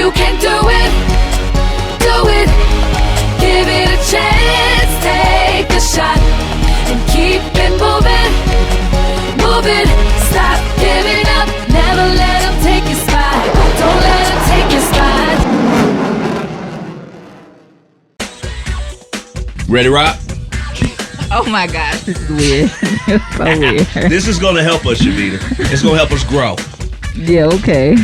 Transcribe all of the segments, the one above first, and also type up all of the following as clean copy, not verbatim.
you can do it. Do it. Give it a chance. Take a shot and keep it moving. Move it. Stop giving up. Never let them take your spot. Don't let them take your spot. Ready, Rock? Oh my gosh, this is weird. It's so weird. This is going to help us, Shavita. It's going to help us grow. Yeah, okay.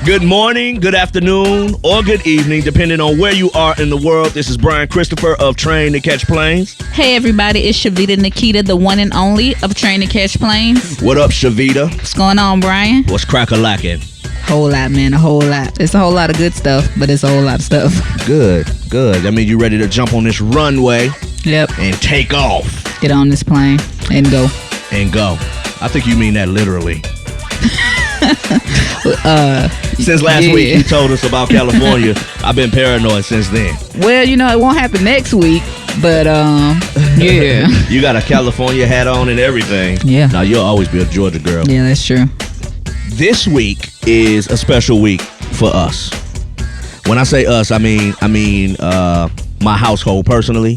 Good morning, good afternoon, or good evening, depending on where you are in the world. This is Brian Christopher of Train to Catch Planes. Hey everybody, it's Shavita Nikita, the one and only of Train to Catch Planes. What up, Shavita? What's going on, Brian? What's crack-a-lackin'? Whole lot, man, a whole lot. It's a whole lot of good stuff, but it's a whole lot of stuff. Good. I mean, you ready to jump on this runway? Yep. And take off. Get on this plane and go. And go. I think you mean that literally. Since last week you told us about California, I've been paranoid since then. Well, you know, it won't happen next week, but yeah. You got a California hat on and everything. Yeah. Now you'll always be a Georgia girl. Yeah, that's true. This week is a special week for us. When I say us, I mean my household personally.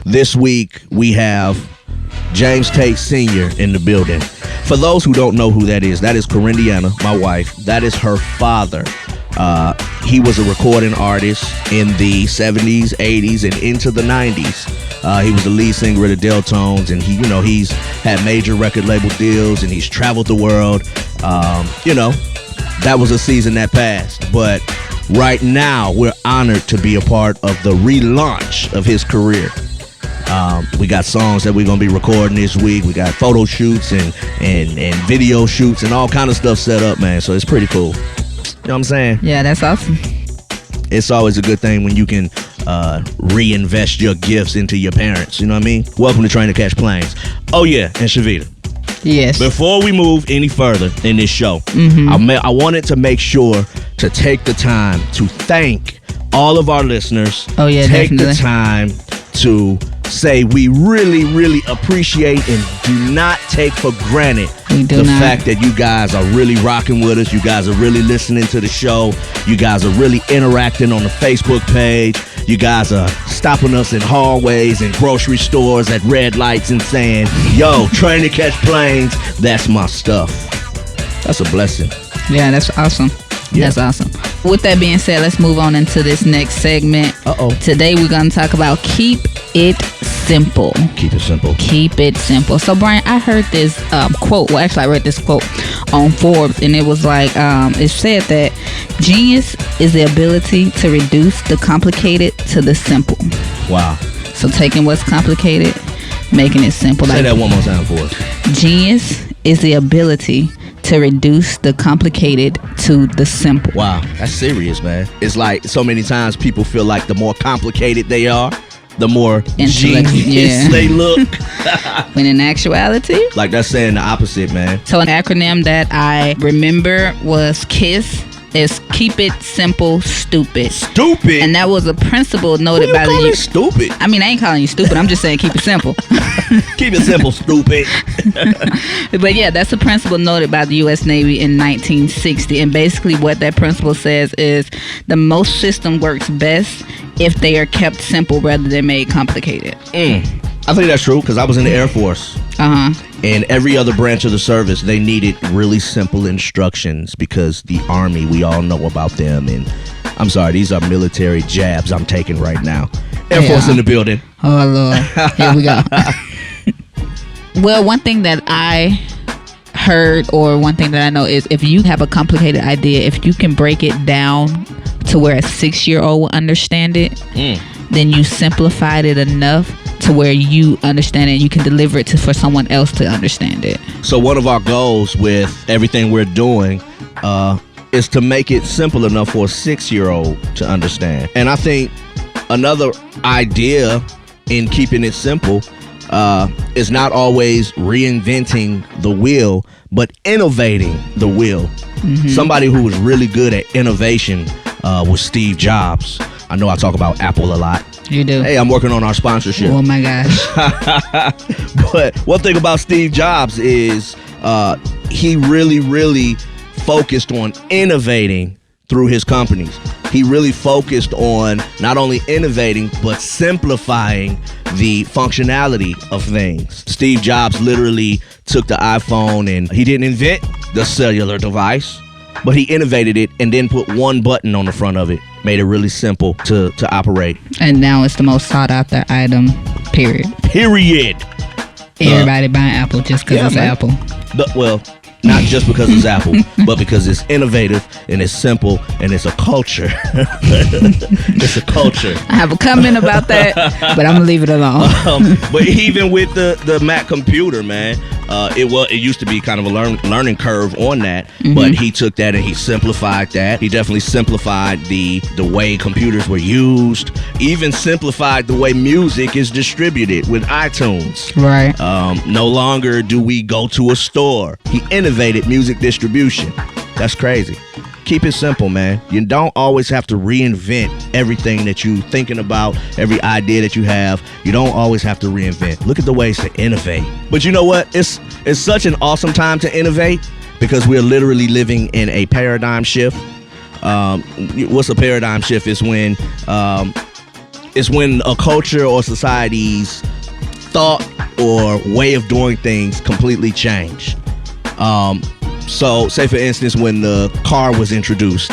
This week we have James Tate Sr. in the building. For those who don't know who that is Corindiana, my wife. That is her father. He was a recording artist in the 70s, 80s, and into the 90s. He was the lead singer of the Deltones, and he's had major record label deals, and he's traveled the world. That was a season that passed. But right now, we're honored to be a part of the relaunch of his career. We got songs that we're going to be recording this week. We got photo shoots and video shoots and all kind of stuff set up, man. So it's pretty cool. You know what I'm saying? Yeah, that's awesome. It's always a good thing when you can reinvest your gifts into your parents. You know what I mean? Welcome to Train to Catch Planes. Oh, yeah, and Shavita. Yes. Before we move any further in this show, I wanted to make sure to take the time to thank all of our listeners. Oh, yeah, take definitely. the time to say we really, really appreciate and do not take for granted the fact that you guys are really rocking with us. You guys are really listening to the show. You guys are really interacting on the Facebook page. You guys are stopping us in hallways and grocery stores at red lights and saying, yo, Train to Catch Planes, that's my stuff. That's a blessing. Yeah, that's awesome. Yeah. That's awesome. With that being said, let's move on into this next segment. Today we're going to talk about Keep It Simple. Keep it simple. Keep it simple. So, Brian, I heard this quote. Well, actually, I read this quote on Forbes, and it was like, it said that genius is the ability to reduce the complicated to the simple. Wow. So, taking what's complicated, making it simple. Say that one more time for us. Genius is the ability to reduce the complicated to the simple. Wow, that's serious, man. It's like so many times people feel like the more complicated they are, the more genius they look. When in actuality, like that's saying the opposite, man. So an acronym that I remember was KISS. Is Keep It Simple, Stupid. Stupid? And that was a principle noted by the... stupid? I mean, I ain't calling you stupid. I'm just saying keep it simple. Keep it simple, stupid. But yeah, that's a principle noted by the U.S. Navy in 1960. And basically what that principle says is the most system works best if they are kept simple rather than made complicated. I think that's true because I was in the Air Force. And every other branch of the service, they needed really simple instructions because the Army, we all know about them. And I'm sorry, these are military jabs I'm taking right now. Air Force in the building. Oh, Lord. Here we go. Well, one thing that I heard or one thing that I know is if you have a complicated idea, if you can break it down to where a 6-year-old will understand it, then you simplified it enough to where you understand it and you can deliver it for someone else to understand it. So one of our goals with everything we're doing is to make it simple enough for a 6-year-old to understand. And I think another idea in keeping it simple is not always reinventing the wheel, but innovating the wheel. Somebody who was really good at innovation was Steve Jobs. I know I talk about Apple a lot. You do. Hey, I'm working on our sponsorship. Oh my gosh. But one thing about Steve Jobs is he really focused on innovating through his companies. He really focused on not only innovating, but simplifying the functionality of things. Steve Jobs literally took the iPhone, and he didn't invent the cellular device, but he innovated it and then put one button on the front of it. Made it really simple to operate. And now it's the most sought after item, period. Everybody buying Apple just because it's Apple. Well, not just because it's Apple, but because it's innovative and it's simple and it's a culture. It's a culture. I have a comment about that, but I'm gonna leave it alone. But even with the Mac computer, man, it used to be kind of a learning curve on that, but he took that and he simplified that. He definitely simplified the way computers were used, even simplified the way music is distributed with iTunes. Right. No longer do we go to a store. He innovated music distribution. That's crazy. Keep it simple, man. You don't always have to reinvent everything that you're thinking about, every idea that you have. You don't always have to reinvent. Look at the ways to innovate. But you know what? It's such an awesome time to innovate because we're literally living in a paradigm shift. What's a paradigm shift? It's when a culture or society's thought or way of doing things completely changed. So say for instance, when the car was introduced,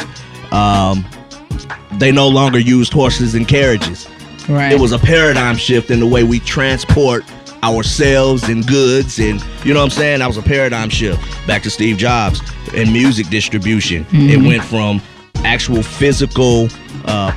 they no longer used horses and carriages. Right. It was a paradigm shift in the way we transport ourselves and goods, and you know what I'm saying? That was a paradigm shift. Back to Steve Jobs and music distribution. It went from actual physical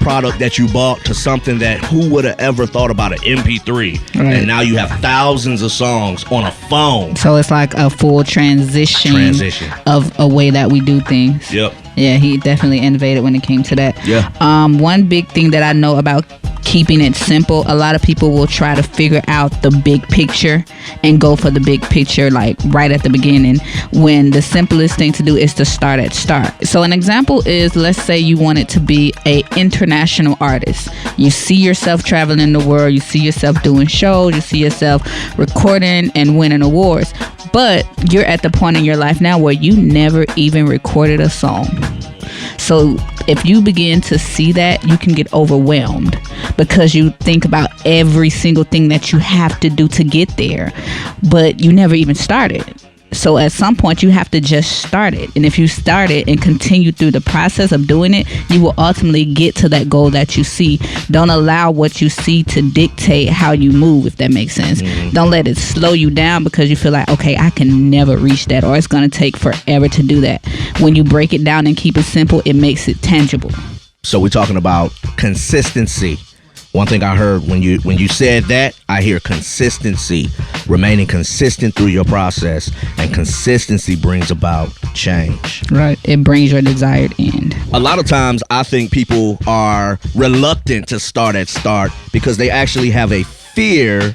product that you bought to something that who would have ever thought about an MP3. Right. And now you have thousands of songs on a phone. So it's like a full transition of a way that we do things. Yep. Yeah, he definitely innovated when it came to that. Yeah. One big thing that I know about keeping it simple, a lot of people will try to figure out the big picture and go for the big picture like right at the beginning, when the simplest thing to do is to start at start. So an example is, let's say you wanted to be a international artist. You see yourself traveling the world, you see yourself doing shows, you see yourself recording and winning awards, but you're at the point in your life now where you never even recorded a song. So if you begin to see that, you can get overwhelmed because you think about every single thing that you have to do to get there, but you never even started. So at some point you have to just start it. And if you start it and continue through the process of doing it, you will ultimately get to that goal that you see. Don't allow what you see to dictate how you move, if that makes sense. Don't let it slow you down because you feel like, okay, I can never reach that, or it's going to take forever to do that. When you break it down and keep it simple, it makes it tangible. So we're talking about consistency. One thing I heard when you said that, I hear consistency, remaining consistent through your process, and consistency brings about change. Right. It brings your desired end. A lot of times I think people are reluctant to start at start because they actually have a fear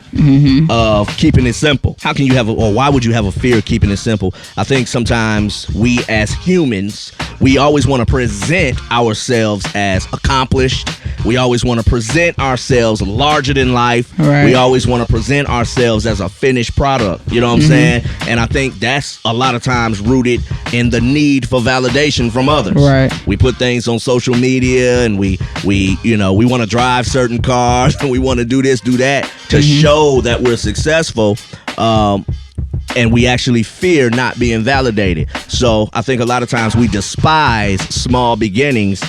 of keeping it simple. How can you have or why would you have a fear of keeping it simple? I think sometimes we as humans, we always want to present ourselves as accomplished. We always want to present ourselves larger than life. Right. We always want to present ourselves as a finished product. You know what I'm saying? And I think that's a lot of times rooted in the need for validation from others. Right. We put things on social media and we want to drive certain cars and we want to do this, do that to show that we're successful. And we actually fear not being validated. So I think a lot of times we despise small beginnings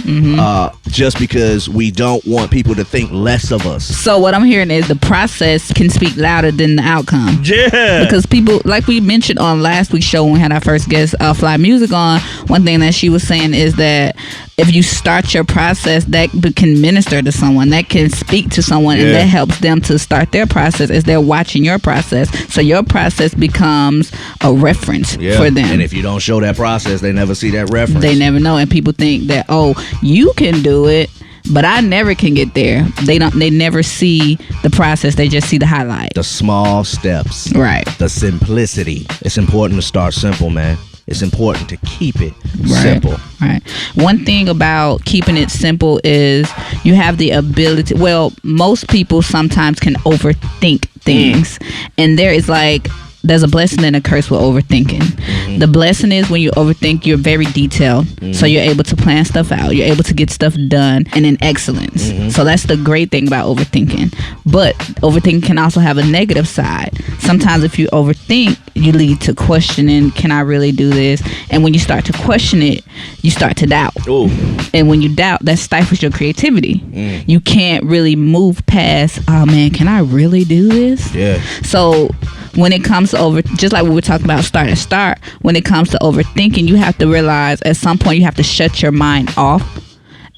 just because we don't want people to think less of us. So what I'm hearing is the process can speak louder than the outcome. Yeah. Because people, like we mentioned on last week's show when we had our first guest, Fly Music on, one thing that she was saying is that if you start your process, that can minister to someone, that can speak to someone, and that helps them to start their process as they're watching your process. So your process becomes a reference for them. And if you don't show that process, they never see that reference. They never know. And people think that, oh, you can do it, but I never can get there. They never see the process. They just see the highlight. The small steps. Right. The simplicity. It's important to start simple, man. It's important to keep it simple. Right. One thing about keeping it simple is you have the ability. Well, most people sometimes can overthink things, and there is like there's a blessing and a curse with overthinking. Mm-hmm. The blessing is when you overthink, you're very detailed. Mm-hmm. So you're able to plan stuff out. You're able to get stuff done and in excellence. Mm-hmm. So that's the great thing about overthinking. But overthinking can also have a negative side. Sometimes if you overthink, you lead to questioning, can I really do this? And when you start to question it, you start to doubt. Ooh. And when you doubt, that stifles your creativity. Mm. You can't really move past, oh man, can I really do this? Yeah. So when it comes to just like we were talking about start, when it comes to overthinking, you have to realize at some point you have to shut your mind off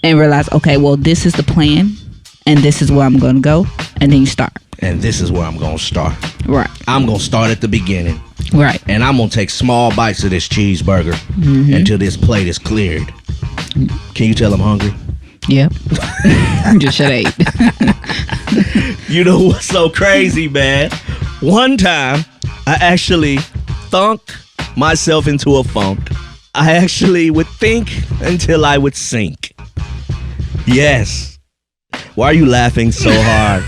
and realize, okay, well, this is the plan and this is where I'm going to go. And then you start. And this is where I'm going to start. Right. I'm going to start at the beginning. Right. And I'm going to take small bites of this cheeseburger until this plate is cleared. Can you tell I'm hungry? Yep. Just should ate. You know what's so crazy, man? One time, I actually thunked myself into a funk. I actually would think until I would sink. Yes. Why are you laughing so hard?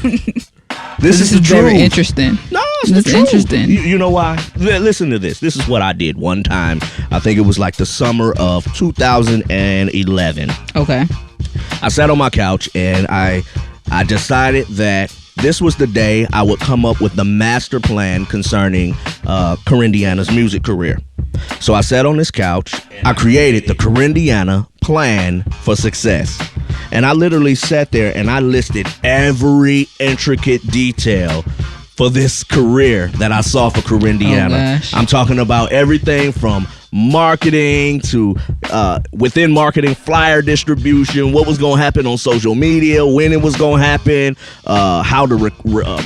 This is very interesting. No, it's interesting. You know why? Listen to this. This is what I did one time. I think it was like the summer of 2011. Okay. I sat on my couch and I decided that this was the day I would come up with the master plan concerning Corindiana's music career. So I sat on this couch. I created the Corindiana plan for success. And I literally sat there and I listed every intricate detail for this career that I saw for Corindiana. Oh, I'm talking about everything from marketing to within marketing, flyer distribution, what was going to happen on social media, when it was going to happen, how the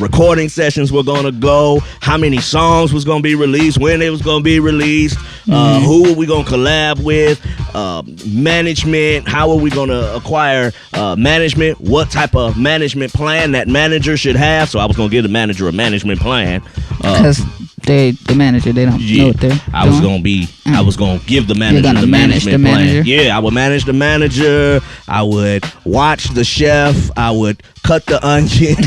recording sessions were going to go, how many songs was going to be released, when it was going to be released, who were we going to collab with, management, how are we going to acquire management, what type of management plan that manager should have. So I was going to give the manager a management plan. Because the manager, they don't know what they're doing. I was going to give the manager the management plan. Yeah, I would manage the manager. I would watch the chef. I would cut the onions.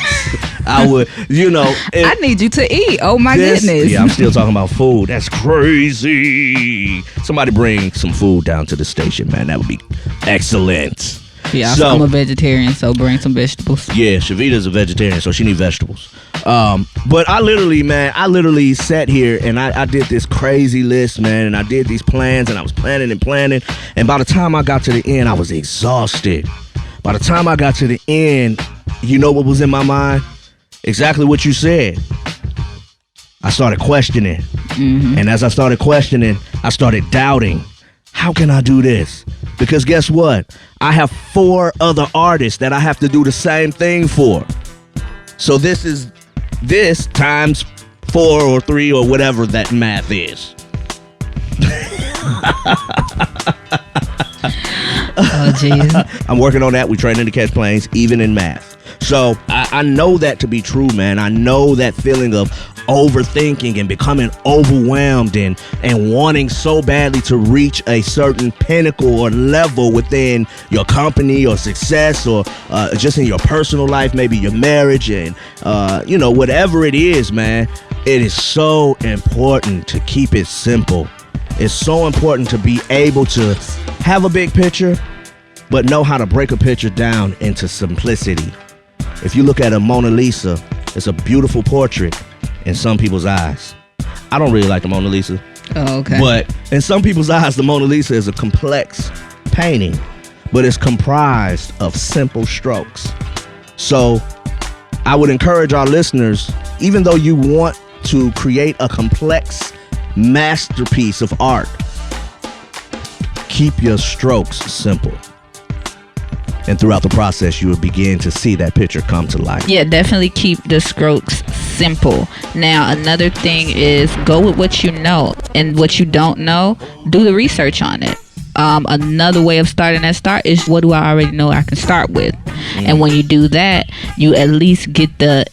I would, I need you to eat. Oh, my goodness. Yeah, I'm still talking about food. That's crazy. Somebody bring some food down to the station, man. That would be excellent. Yeah, I'm a vegetarian, so bring some vegetables. Yeah, Shavita's a vegetarian, so she needs vegetables. But I literally sat here and I did this crazy list, man, and I did these plans and I was planning. And by the time I got to the end, I was exhausted. By the time I got to the end, you know what was in my mind? Exactly what you said. I started questioning. Mm-hmm. And as I started questioning, I started doubting. How can I do this? Because guess what? I have 4 other artists that I have to do the same thing for. So this times 4 or 3 or whatever that math is. Oh, jeez. I'm working on that. We're training to catch planes, even in math. So I know that to be true, man. I know that feeling of overthinking and becoming overwhelmed and wanting so badly to reach a certain pinnacle or level within your company or success or just in your personal life, maybe your marriage and, whatever it is, man. It is so important to keep it simple. It's so important to be able to have a big picture, but know how to break a picture down into simplicity. If you look at a Mona Lisa, it's a beautiful portrait in some people's eyes. I don't really like the Mona Lisa. Oh, okay. But in some people's eyes, the Mona Lisa is a complex painting, but it's comprised of simple strokes. So I would encourage our listeners, even though you want to create a complex masterpiece of art, keep your strokes simple. And throughout the process, you will begin to see that picture come to life. Yeah, definitely keep the strokes simple. Now, another thing is go with what you know. And what you don't know, do the research on it. Another way of starting that start is, what do I already know I can start with? Mm. And when you do that, you at least get the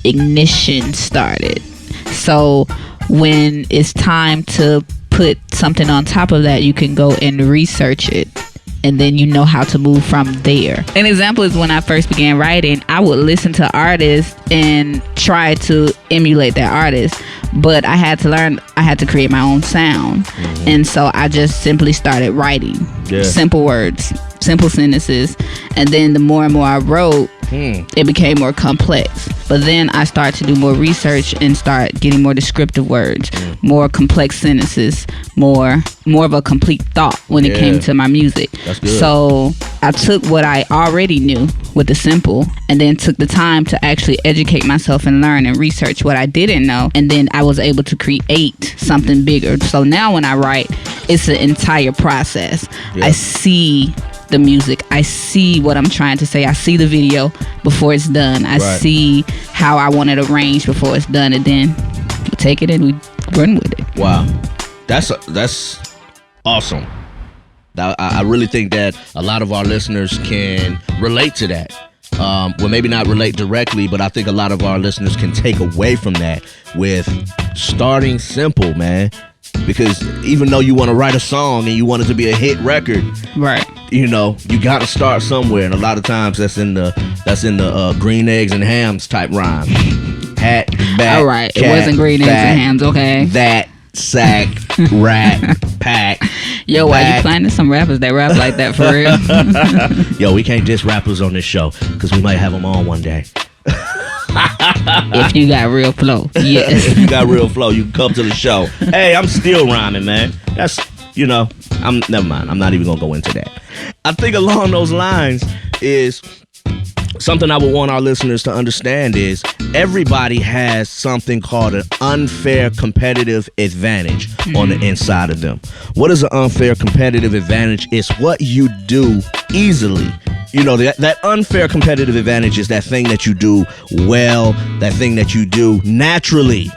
ignition started. So when it's time to put something on top of that, you can go and research it and then you know how to move from there. An example is when I first began writing, I would listen to artists and try to emulate that artist, but I had to learn, I had to create my own sound. Mm-hmm. And so I just simply started writing simple words, simple sentences, and then the more and more I wrote, it became more complex. But then I started to do more research and start getting more descriptive words, more complex sentences, more of a complete thought when it came to my music. That's good. So I took what I already knew with the simple and then took the time to actually educate myself and learn and research what I didn't know. And then I was able to create something bigger. So now when I write, it's an entire process. I see the music, I see what I'm trying to say, I see the video before it's done, I see how I want it arranged before it's done, and then we take it and we run with it. Wow, that's awesome. I really think that a lot of our listeners can relate to that. Well, maybe not relate directly, but I think a lot of our listeners can take away from that with starting simple, man. Because even though you want to write a song and you want it to be a hit record, right? You know, you got to start somewhere, and a lot of times that's in the green eggs and hams type rhyme. Hat, back, all right, cat, it wasn't green eggs fat, and hams, okay? That, sack, rack, pack. Yo, why you playing to some rappers that rap like that for real? Yo, we can't diss rappers on this show because we might have them on one day. If you got real flow, yes. If you got real flow, you can come to the show. Hey, I'm still rhyming, man. That's, I'm never mind. I'm not even gonna go into that. I think along those lines is something I would want our listeners to understand is everybody has something called an unfair competitive advantage on the inside of them. What is an unfair competitive advantage? It's what you do easily. You know, that unfair competitive advantage is that thing that you do well, that thing that you do naturally.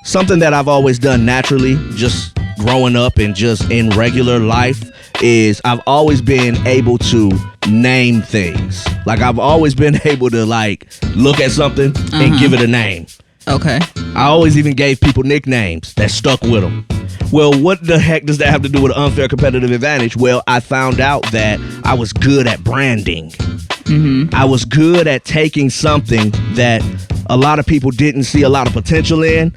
Something that I've always done naturally, just growing up and just in regular life, is I've always been able to name things. Like, I've always been able to, look at something and give it a name. Okay. I always even gave people nicknames that stuck with them. Well, what the heck does that have to do with an unfair competitive advantage? Well, I found out that I was good at branding. I was good at taking something that a lot of people didn't see a lot of potential in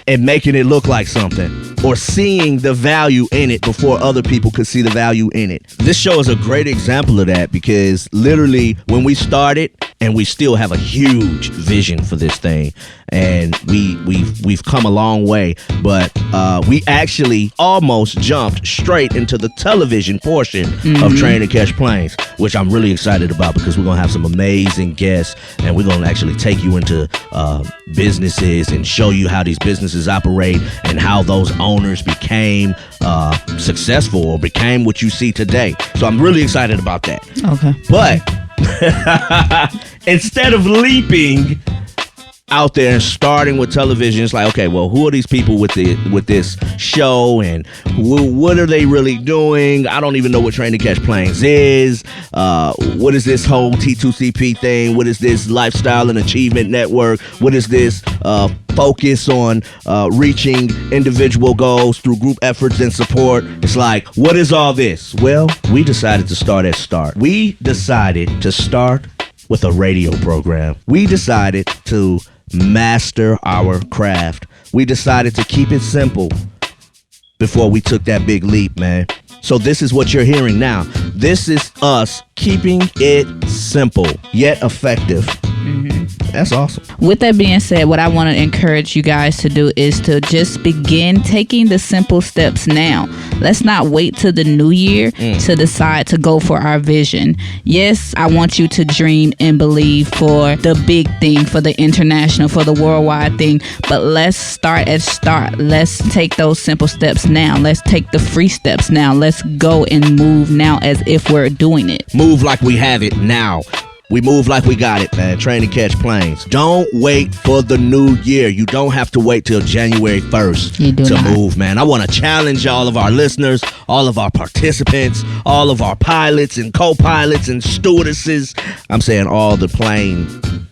and making it look like something, or seeing the value in it before other people could see the value in it. This show is a great example of that because literally when we started, and we still have a huge vision for this thing, and we've come a long way, but we actually almost jumped straight into the television portion of Train to Catch Planes, which I'm really excited about because we're gonna have some amazing guests, and we're gonna actually take you into businesses and show you how these businesses operate and how those owners became successful or became what you see today. So I'm really excited about that. Okay. But instead of leaping out there and starting with television, it's like, okay, well, who are these people with this show, and what are they really doing? I don't even know what Train to Catch Planes is. What is this whole T2CP thing? What is this Lifestyle and Achievement Network? What is this focus on reaching individual goals through group efforts and support? It's like, what is all this? Well, we decided to start at start. We decided to start with a radio program. We decided to master our craft. We decided to keep it simple before we took that big leap, man. So this is what you're hearing now. This is us keeping it simple, yet effective. That's awesome. With that being said, what I want to encourage you guys to do is to just begin taking the simple steps now. Let's not wait till the new year to decide to go for our vision. Yes, I want you to dream and believe for the big thing, for the international, for the worldwide thing. But let's start at start. Let's take those simple steps now. Let's take the free steps now. Let's go and move now as if we're doing it. Move like we have it now. We move like we got it, man. Train to Catch Planes. Don't wait for the new year. You don't have to wait till January 1st to move, man. I want to challenge all of our listeners, all of our participants, all of our pilots and co-pilots and stewardesses. I'm saying all the plane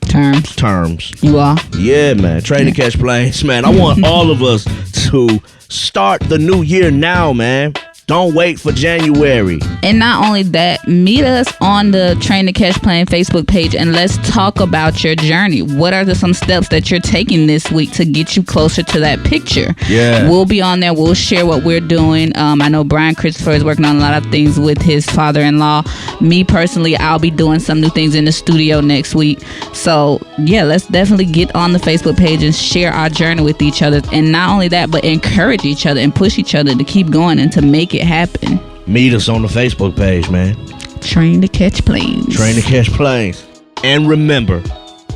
terms. You are? Yeah, man. Train to Catch Planes, man. I want all of us to start the new year now, man. Don't wait for January. And not only that, meet us on the Train to Catch Plane Facebook page and let's talk about your journey. What are some steps that you're taking this week to get you closer to that picture? Yeah. We'll be on there. We'll share what we're doing. I know Brian Christopher is working on a lot of things with his father-in-law. Me personally, I'll be doing some new things in the studio next week. So yeah, let's definitely get on the Facebook page and share our journey with each other. And not only that, but encourage each other and push each other to keep going and to make it happen. Meet us on the Facebook page, man. Train to Catch Planes. Train to Catch Planes. And remember,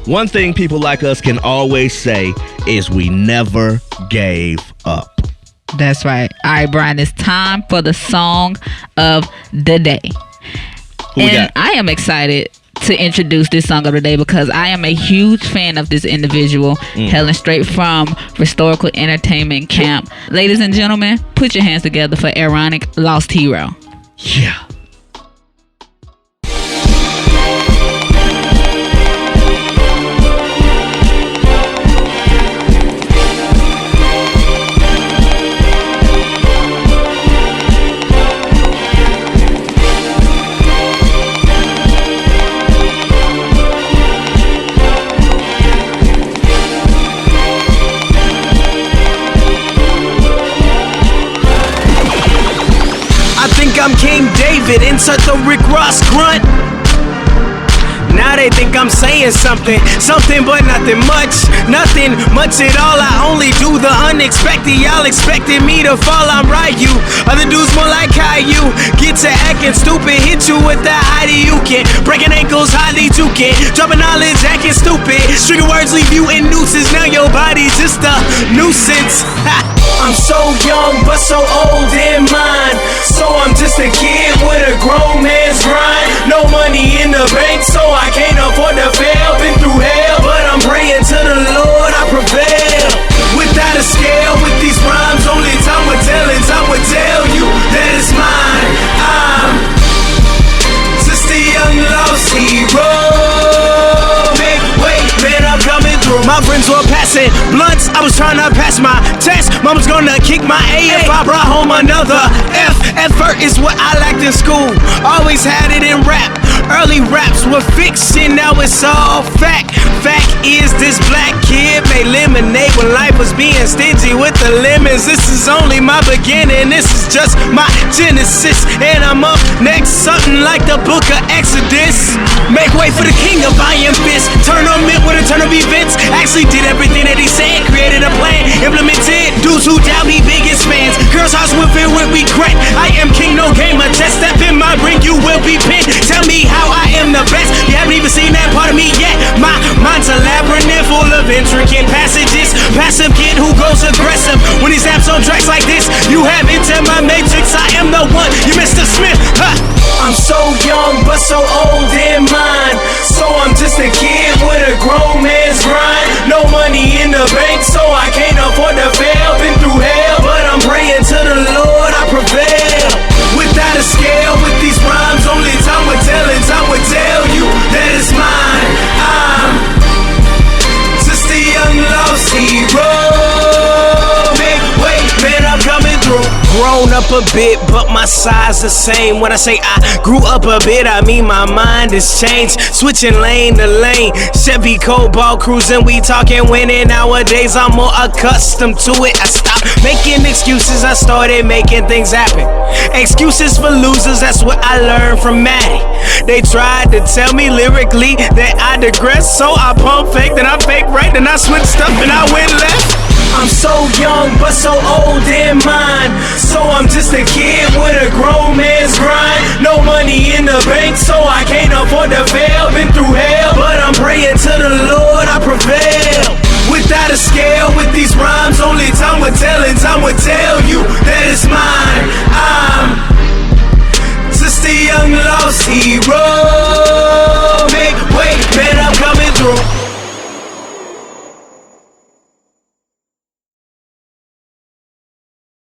one thing people like us can always say is we never gave up. That's right. All right, Brian, it's time for the song of the day. And I am excited to introduce this song of the day because I am a huge fan of this individual, hailing straight from Historical Entertainment Camp. Ladies and gentlemen, put your hands together for Aaronic, Lost Hero. Yeah. I'm King David, insert the Rick Ross grunt. Now they think I'm saying something but nothing much at all. I only do the unexpected. Y'all expected me to fall, I'm Ryu. Other dudes more like Caillou. Get to acting stupid, hit you with that Hadouken. Breaking ankles, highly toucan. Dropping knowledge, acting stupid. String words leave you in nooses. Now your body's just a nuisance. I'm so young but so old in mind. So I'm just a kid with a grown man's grind. No money in the bank, so I can't afford to fail. Been through hell, but I'm praying to the Lord I prevail. Without a scale, with these rhymes, only time will tell, and time will tell you that it's mine. I'm just a young lost hero. Wait, man, I'm coming through. My friends were passing blunts, I was trying to pass my test. Mama's gonna kick my A if I brought home another F. Effort is what I lacked in school. Always had it in rap. Early raps were fiction, now it's all fact. Fact is this black kid made lemonade when life was being stingy with the lemons. This is only my beginning, this is just my genesis. And I'm up next, something like the book of Exodus. Make way for the king of iron fist. Tournament with a turn of events. Actually did everything that he said. Created a plan, implemented. Dudes who doubt me, biggest fans. Girls' house will fill with regret. I am king, no gamer. Just step in my ring, you will be pinned. Tell me how I am the best. You haven't even seen that part of me yet. My mind's a labyrinth full of intricate passages. Passive kid who goes aggressive when he snaps on tracks like this. You have entered my matrix. I am the one. You Mr. Smith. Huh. I'm so young but so old in mind. So I'm just a kid with a grown man's grind. No money in the bank, so I can't afford to fail. Been through hell, but I'm praying to the Lord I prevail. Without a scale, with these rhymes, only time will tell, and time will tell you that it's mine. I'm just a young lost hero. Wait, man, I'm coming through. Grown up a bit, but my size the same. When I say I grew up a bit, I mean my mind has changed. Switching lane to lane, Chevy Cobalt cruising, we talking winning. Nowadays I'm more accustomed to it. I stopped making excuses, I started making things happen. Excuses for losers, that's what I learned from Maddie. They tried to tell me lyrically that I digress, so I pump fake, then I fake right, then I switched up and I went left. I'm so young but so old in mind. So I'm just a kid with a grown man's grind. No money in the bank, so I can't afford to fail. Been through hell, but I'm praying to the Lord I prevail.